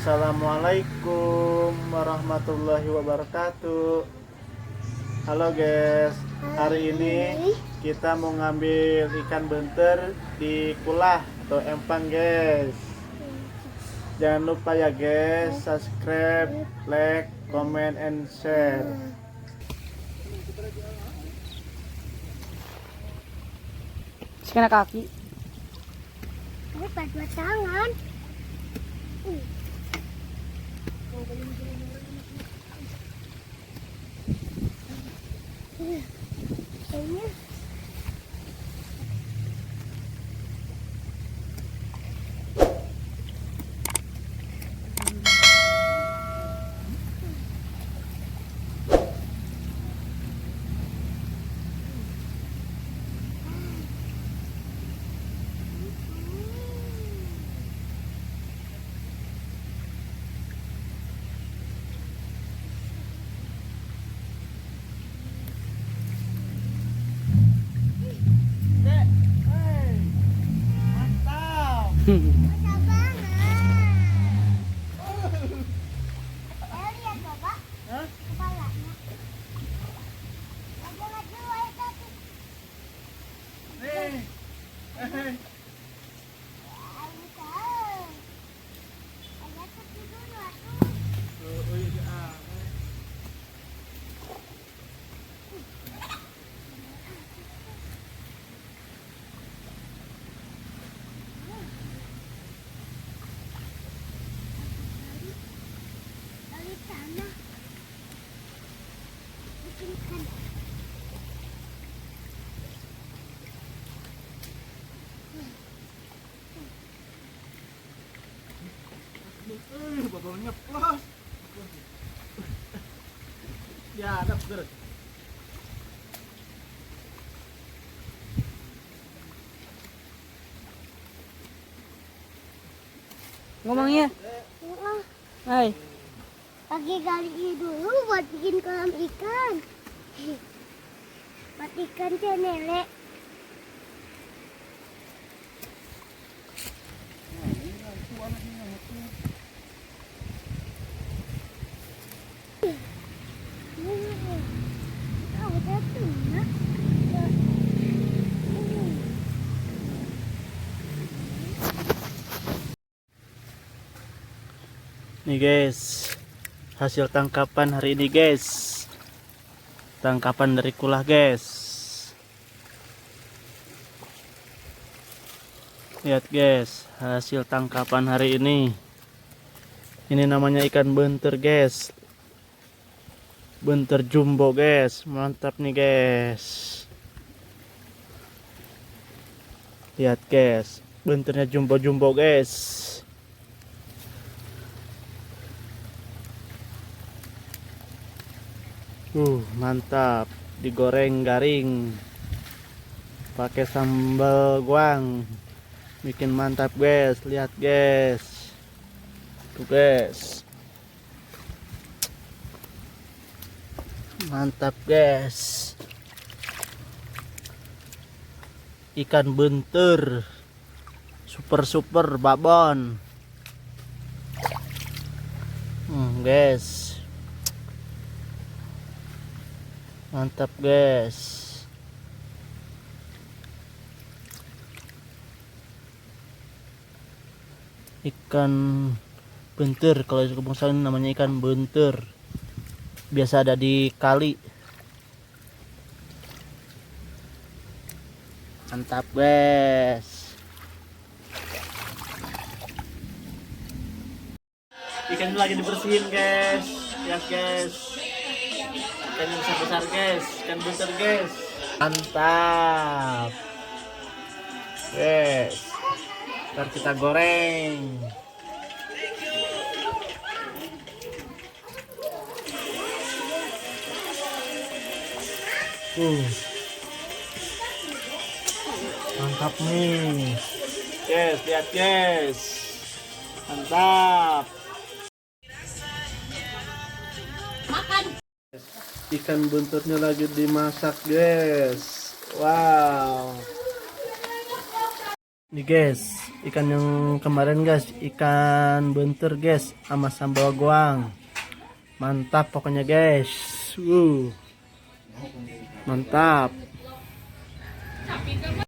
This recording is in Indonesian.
Assalamualaikum warahmatullahi wabarakatuh. Halo guys, hari ini kita mau ngambil ikan bentar di kulah atau empang guys. Jangan lupa ya guys, subscribe, like, comment, and share. Sekena kaki. Ini dua tangan. Kayaknya basah banget. Lihat Bapak, kepalanya. Lagi air tadi. Botolnya plus. Ya, ada bener. Ngomongnya. Hai. Pakai gali dulu buat bikin kolam ikan. Buat ikan cenele. Nih guys, hasil tangkapan hari ini guys. Tangkapan dari kulah guys. Lihat guys, hasil tangkapan hari ini. Ini namanya ikan bentar guys. Bentar jumbo guys, mantap nih guys. Lihat guys, bentarnya jumbo-jumbo guys. Mantap, digoreng garing pakai sambal goang, bikin mantap guys. Lihat guys, tuh guys, mantap guys, ikan bentur super babon. Guys, mantap guys. Ikan bentur, kalau di Kampung Sawah namanya ikan bentur. Biasa ada di kali. Mantap guys. Ikan lagi dibersihin guys. Lihat guys. Ikan yang besar guys, ikan bentar guys, mantap guys. Ntar kita goreng. Mantap nih guys, lihat guys, mantap. Ikan buntutnya lagi dimasak guys. Wow. Nih guys, ikan yang kemarin guys, ikan bunter guys, sama sambal goang. Mantap pokoknya guys. Mantap.